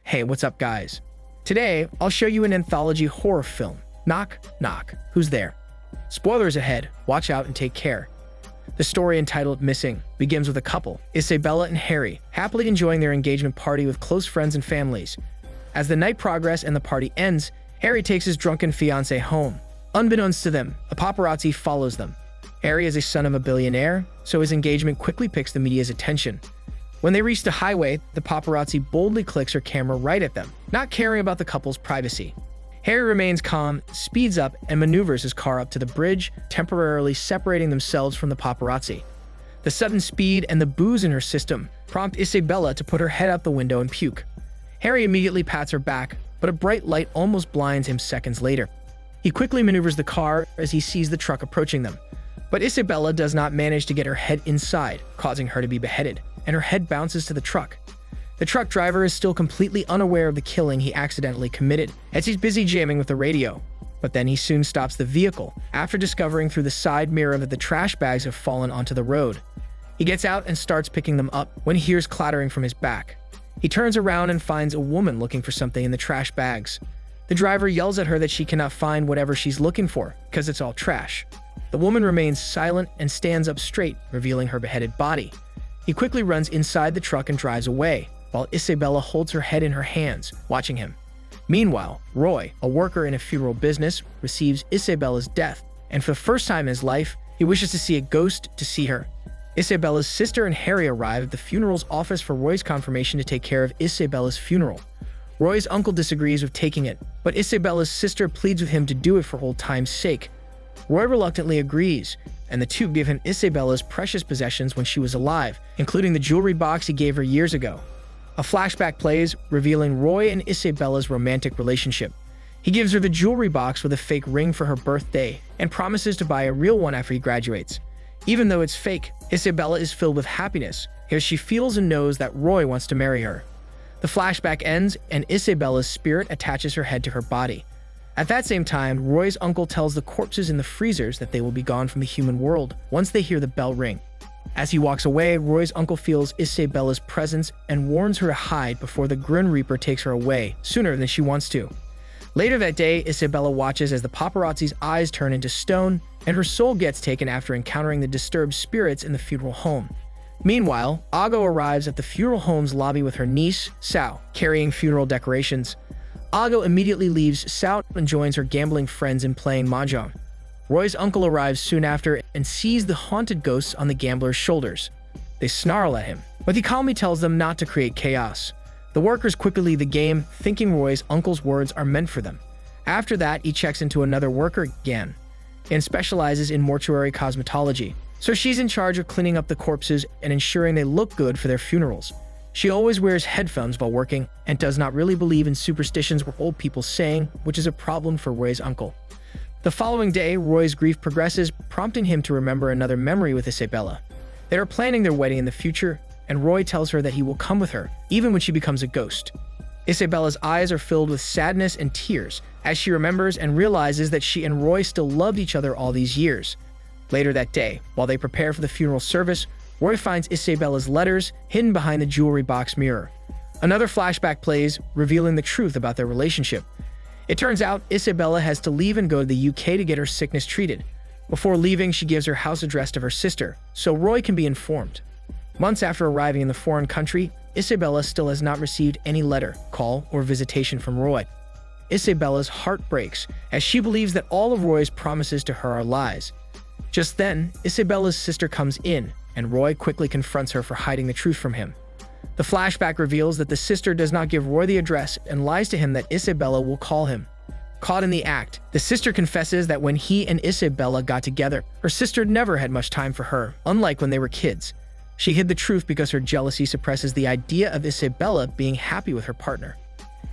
Hey, what's up, guys? Today, I'll show you an anthology horror film, Knock Knock, Who's There? Spoilers ahead, watch out and take care. The story, entitled Missing, begins with a couple, Isabella and Harry, happily enjoying their engagement party with close friends and families. As the night progresses and the party ends, Harry takes his drunken fiancée home. Unbeknownst to them, a paparazzi follows them. Harry is a son of a billionaire, so his engagement quickly picks the media's attention. When they reach the highway, the paparazzi boldly clicks her camera right at them, not caring about the couple's privacy. Harry remains calm, speeds up, and maneuvers his car up to the bridge, temporarily separating themselves from the paparazzi. The sudden speed and the booze in her system prompt Isabella to put her head out the window and puke. Harry immediately pats her back, but a bright light almost blinds him seconds later. He quickly maneuvers the car as he sees the truck approaching them. But Isabella does not manage to get her head inside, causing her to be beheaded, and her head bounces to the truck. The truck driver is still completely unaware of the killing he accidentally committed, as he's busy jamming with the radio. But then he soon stops the vehicle, after discovering through the side mirror that the trash bags have fallen onto the road. He gets out and starts picking them up when he hears clattering from his back. He turns around and finds a woman looking for something in the trash bags. The driver yells at her that she cannot find whatever she's looking for, because it's all trash. The woman remains silent and stands up straight, revealing her beheaded body. He quickly runs inside the truck and drives away, while Isabella holds her head in her hands, watching him. Meanwhile, Roy, a worker in a funeral business, receives Isabella's death, and for the first time in his life, he wishes to see a ghost to see her. Isabella's sister and Harry arrive at the funeral's office for Roy's confirmation to take care of Isabella's funeral. Roy's uncle disagrees with taking it, but Isabella's sister pleads with him to do it for old time's sake. Roy reluctantly agrees, and the two give him Isabella's precious possessions when she was alive, including the jewelry box he gave her years ago. A flashback plays, revealing Roy and Isabella's romantic relationship. He gives her the jewelry box with a fake ring for her birthday and promises to buy a real one after he graduates. Even though it's fake, Isabella is filled with happiness, as she feels and knows that Roy wants to marry her. The flashback ends, and Isabella's spirit attaches her head to her body. At that same time, Roy's uncle tells the corpses in the freezers that they will be gone from the human world once they hear the bell ring. As he walks away, Roy's uncle feels Isabella's presence and warns her to hide before the Grim Reaper takes her away sooner than she wants to. Later that day, Isabella watches as the paparazzi's eyes turn into stone and her soul gets taken after encountering the disturbed spirits in the funeral home. Meanwhile, Ago arrives at the funeral home's lobby with her niece, Sao, carrying funeral decorations. Ago immediately leaves Sao and joins her gambling friends in playing mahjong. Roy's uncle arrives soon after and sees the haunted ghosts on the gambler's shoulders. They snarl at him, but he calmly tells them not to create chaos. The workers quickly leave the game, thinking Roy's uncle's words are meant for them. After that, he checks into another worker again, and specializes in mortuary cosmetology. So she's in charge of cleaning up the corpses and ensuring they look good for their funerals. She always wears headphones while working and does not really believe in superstitions or old people saying, which is a problem for Roy's uncle. The following day, Roy's grief progresses, prompting him to remember another memory with Isabella. They are planning their wedding in the future, and Roy tells her that he will come with her, even when she becomes a ghost. Isabella's eyes are filled with sadness and tears as she remembers and realizes that she and Roy still loved each other all these years. Later that day, while they prepare for the funeral service, Roy finds Isabella's letters hidden behind the jewelry box mirror. Another flashback plays, revealing the truth about their relationship. It turns out Isabella has to leave and go to the UK to get her sickness treated. Before leaving, she gives her house address to her sister, so Roy can be informed. Months after arriving in the foreign country, Isabella still has not received any letter, call, or visitation from Roy. Isabella's heart breaks, as she believes that all of Roy's promises to her are lies. Just then, Isabella's sister comes in, and Roy quickly confronts her for hiding the truth from him. The flashback reveals that the sister does not give Roy the address and lies to him that Isabella will call him. Caught in the act, the sister confesses that when he and Isabella got together, her sister never had much time for her, unlike when they were kids. She hid the truth because her jealousy suppresses the idea of Isabella being happy with her partner.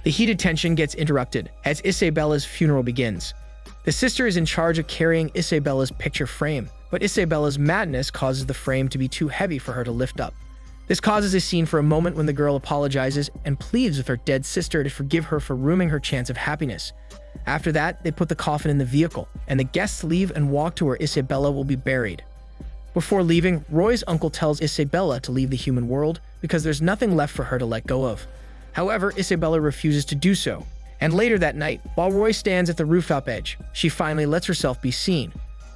The heated tension gets interrupted as Isabella's funeral begins. The sister is in charge of carrying Isabella's picture frame, but Isabella's madness causes the frame to be too heavy for her to lift up. This causes a scene for a moment when the girl apologizes and pleads with her dead sister to forgive her for ruining her chance of happiness. After that, they put the coffin in the vehicle, and the guests leave and walk to where Isabella will be buried. Before leaving, Roy's uncle tells Isabella to leave the human world because there's nothing left for her to let go of. However, Isabella refuses to do so, and later that night, while Roy stands at the rooftop edge, she finally lets herself be seen.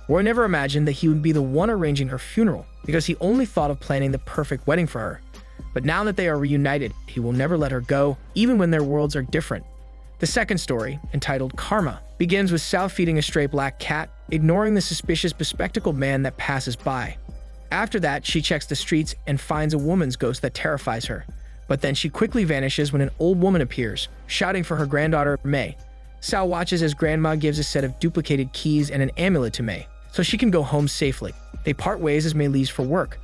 Roy never imagined that he would be the one arranging her funeral because he only thought of planning the perfect wedding for her. But now that they are reunited, he will never let her go, even when their worlds are different. The second story, entitled Karma, begins with Sal feeding a stray black cat, ignoring the suspicious bespectacled man that passes by. After that, she checks the streets and finds a woman's ghost that terrifies her. But then she quickly vanishes when an old woman appears, shouting for her granddaughter, May. Sal watches as Grandma gives a set of duplicated keys and an amulet to May, so she can go home safely. They part ways as May leaves for work.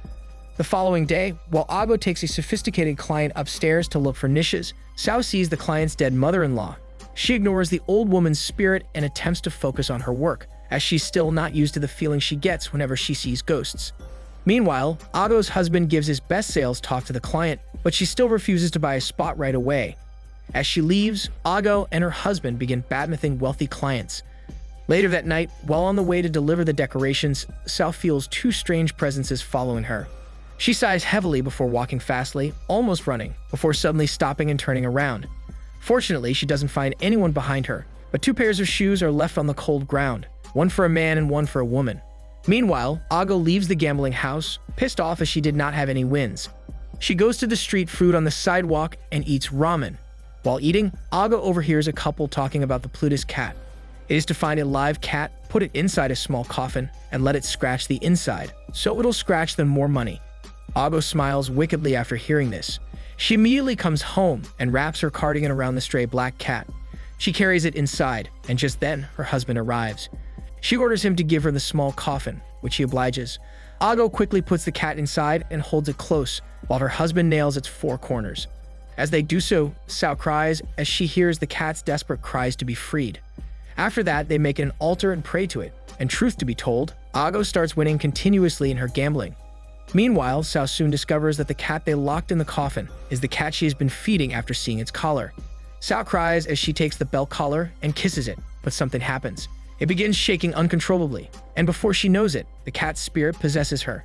The following day, while Ago takes a sophisticated client upstairs to look for niches, Sal sees the client's dead mother-in-law. She ignores the old woman's spirit and attempts to focus on her work, as she's still not used to the feeling she gets whenever she sees ghosts. Meanwhile, Ago's husband gives his best sales talk to the client, but she still refuses to buy a spot right away. As she leaves, Ago and her husband begin badmouthing wealthy clients. Later that night, while on the way to deliver the decorations, Sal feels two strange presences following her. She sighs heavily before walking fastly, almost running, before suddenly stopping and turning around. Fortunately, she doesn't find anyone behind her, but two pairs of shoes are left on the cold ground, one for a man and one for a woman. Meanwhile, Ago leaves the gambling house, pissed off as she did not have any wins. She goes to the street food on the sidewalk and eats ramen. While eating, Ago overhears a couple talking about the Plutus cat. It is to find a live cat, put it inside a small coffin, and let it scratch the inside, so it'll scratch them more money. Ago smiles wickedly after hearing this. She immediately comes home and wraps her cardigan around the stray black cat. She carries it inside, and just then, her husband arrives. She orders him to give her the small coffin, which he obliges. Ago quickly puts the cat inside and holds it close, while her husband nails its four corners. As they do so, Sal cries as she hears the cat's desperate cries to be freed. After that, they make an altar and pray to it, and truth to be told, Ago starts winning continuously in her gambling. Meanwhile, Sal soon discovers that the cat they locked in the coffin is the cat she has been feeding after seeing its collar. Sal cries as she takes the belt collar and kisses it, but something happens. It begins shaking uncontrollably, and before she knows it, the cat's spirit possesses her.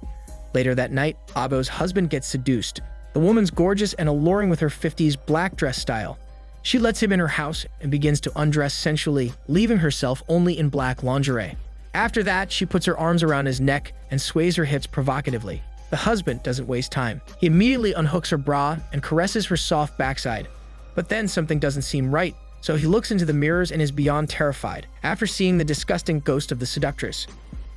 Later that night, Ago's husband gets seduced. The woman's gorgeous and alluring with her 50s black dress style. She lets him in her house and begins to undress sensually, leaving herself only in black lingerie. After that, she puts her arms around his neck and sways her hips provocatively. The husband doesn't waste time. He immediately unhooks her bra and caresses her soft backside. But then something doesn't seem right, so he looks into the mirrors and is beyond terrified after seeing the disgusting ghost of the seductress.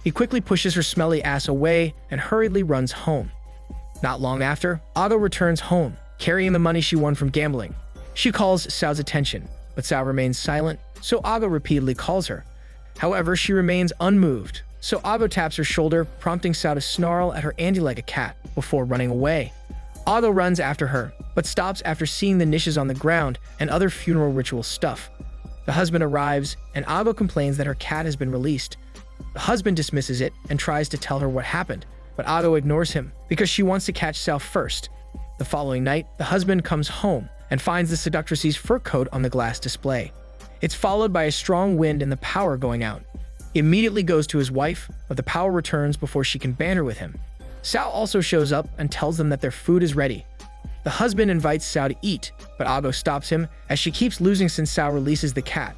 He quickly pushes her smelly ass away and hurriedly runs home. Not long after, Ago returns home, carrying the money she won from gambling. She calls Sal's attention, but Sal remains silent, so Ago repeatedly calls her. However, she remains unmoved, so Ago taps her shoulder, prompting Sal to snarl at her Andy like a cat before running away. Ago runs after her, but stops after seeing the niches on the ground and other funeral ritual stuff. The husband arrives, and Ago complains that her cat has been released. The husband dismisses it and tries to tell her what happened, but Ago ignores him because she wants to catch Sal first. The following night, the husband comes home and finds the seductress's fur coat on the glass display. It's followed by a strong wind and the power going out. He immediately goes to his wife, but the power returns before she can banter with him. Sal also shows up and tells them that their food is ready. The husband invites Sal to eat, but Ago stops him as she keeps losing since Sal releases the cat.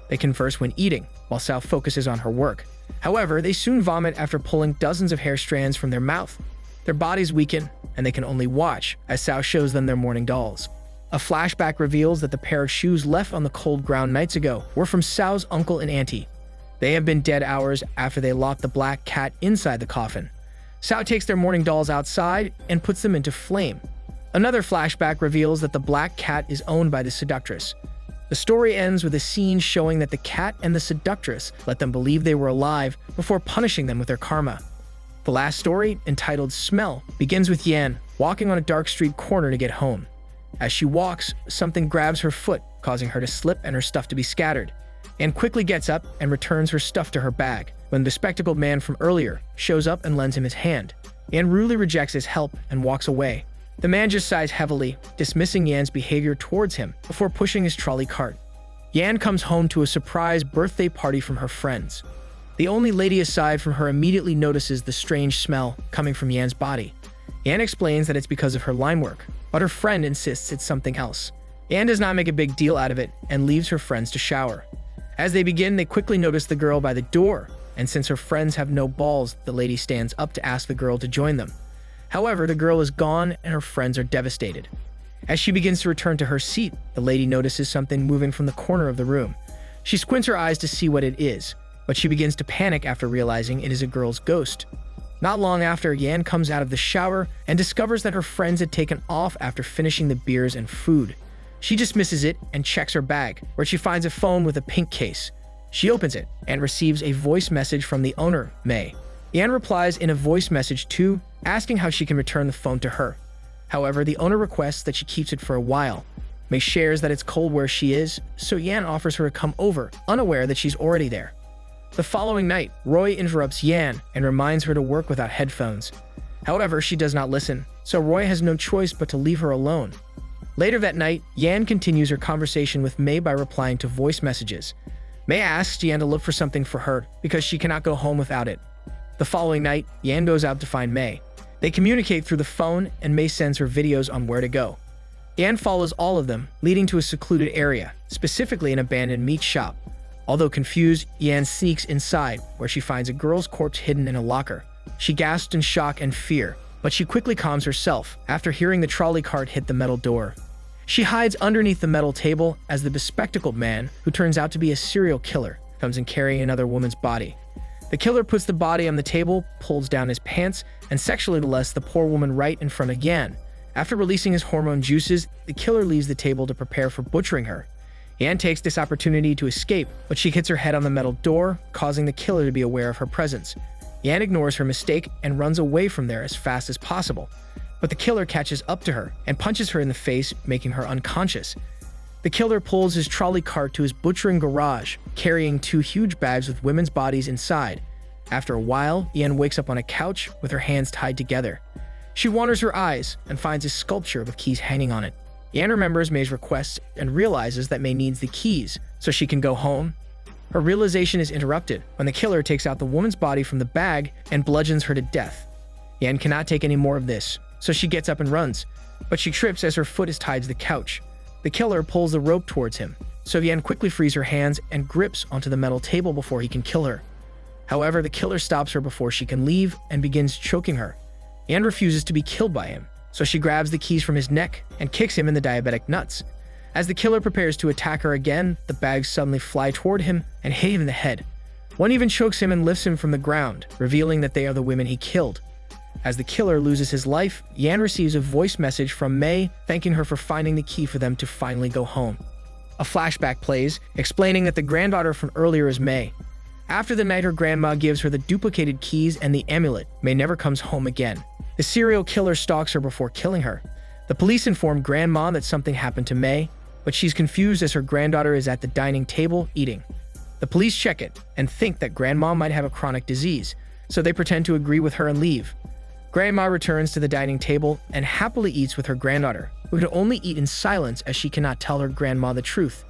They converse when eating, while Sal focuses on her work. However, they soon vomit after pulling dozens of hair strands from their mouth. Their bodies weaken, and they can only watch as Sal shows them their mourning dolls. A flashback reveals that the pair of shoes left on the cold ground nights ago were from Sal's uncle and auntie. They have been dead hours after they locked the black cat inside the coffin. Sal takes their mourning dolls outside and puts them into flame. Another flashback reveals that the black cat is owned by the seductress. The story ends with a scene showing that the cat and the seductress let them believe they were alive before punishing them with their karma. The last story, entitled Smell, begins with Yan walking on a dark street corner to get home. As she walks, something grabs her foot, causing her to slip and her stuff to be scattered. Yan quickly gets up and returns her stuff to her bag, when the bespectacled man from earlier shows up and lends him his hand. Yan rudely rejects his help and walks away. The man just sighs heavily, dismissing Yan's behavior towards him before pushing his trolley cart. Yan comes home to a surprise birthday party from her friends. The only lady aside from her immediately notices the strange smell coming from Yan's body. Yan explains that it's because of her line work, but her friend insists it's something else. Yan does not make a big deal out of it and leaves her friends to shower. As they begin, they quickly notice the girl by the door, and since her friends have no balls, the lady stands up to ask the girl to join them. However, the girl is gone and her friends are devastated. As she begins to return to her seat, the lady notices something moving from the corner of the room. She squints her eyes to see what it is, but she begins to panic after realizing it is a girl's ghost. Not long after, Yan comes out of the shower and discovers that her friends had taken off after finishing the beers and food. She dismisses it and checks her bag, where she finds a phone with a pink case. She opens it and receives a voice message from the owner, May. Yan replies in a voice message too, asking how she can return the phone to her. However, the owner requests that she keeps it for a while. May shares that it's cold where she is, so Yan offers her to come over, unaware that she's already there. The following night, Roy interrupts Yan and reminds her to work without headphones. However, she does not listen, so Roy has no choice but to leave her alone. Later that night, Yan continues her conversation with May by replying to voice messages. May asks Yan to look for something for her because she cannot go home without it. The following night, Yan goes out to find May. They communicate through the phone and May sends her videos on where to go. Yan follows all of them, leading to a secluded area, specifically an abandoned meat shop. Although confused, Yan sneaks inside, where she finds a girl's corpse hidden in a locker. She gasps in shock and fear, but she quickly calms herself after hearing the trolley cart hit the metal door. She hides underneath the metal table as the bespectacled man, who turns out to be a serial killer, comes and carries another woman's body. The killer puts the body on the table, pulls down his pants, and sexually molests the poor woman right in front of Yan. After releasing his hormone juices, the killer leaves the table to prepare for butchering her. Yan takes this opportunity to escape, but she hits her head on the metal door, causing the killer to be aware of her presence. Yan ignores her mistake and runs away from there as fast as possible. But the killer catches up to her and punches her in the face, making her unconscious. The killer pulls his trolley cart to his butchering garage, carrying 2 huge bags with women's bodies inside. After a while, Yan wakes up on a couch with her hands tied together. She wanders her eyes and finds a sculpture with keys hanging on it. Yan remembers May's requests and realizes that May needs the keys so she can go home. Her realization is interrupted when the killer takes out the woman's body from the bag and bludgeons her to death. Yan cannot take any more of this, so she gets up and runs, but she trips as her foot is tied to the couch. The killer pulls the rope towards him, so Yan quickly frees her hands and grips onto the metal table before he can kill her. However, the killer stops her before she can leave and begins choking her. Yan refuses to be killed by him, so she grabs the keys from his neck and kicks him in the diabetic nuts. As the killer prepares to attack her again, the bags suddenly fly toward him and hit him in the head. One even chokes him and lifts him from the ground, revealing that they are the women he killed. As the killer loses his life, Yan receives a voice message from May thanking her for finding the key for them to finally go home. A flashback plays, explaining that the granddaughter from earlier is May. After the night her grandma gives her the duplicated keys and the amulet, May never comes home again. The serial killer stalks her before killing her. The police inform Grandma that something happened to May, but she's confused as her granddaughter is at the dining table eating. The police check it and think that Grandma might have a chronic disease, so they pretend to agree with her and leave. Grandma returns to the dining table and happily eats with her granddaughter, who can only eat in silence as she cannot tell her grandma the truth.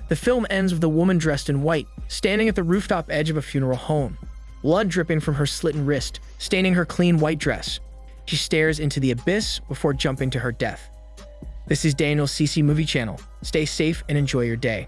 The film ends with a woman dressed in white, standing at the rooftop edge of a funeral home, blood dripping from her slitting wrist, staining her clean white dress. She stares into the abyss before jumping to her death. This is Daniel's CC Movie Channel. Stay safe and enjoy your day.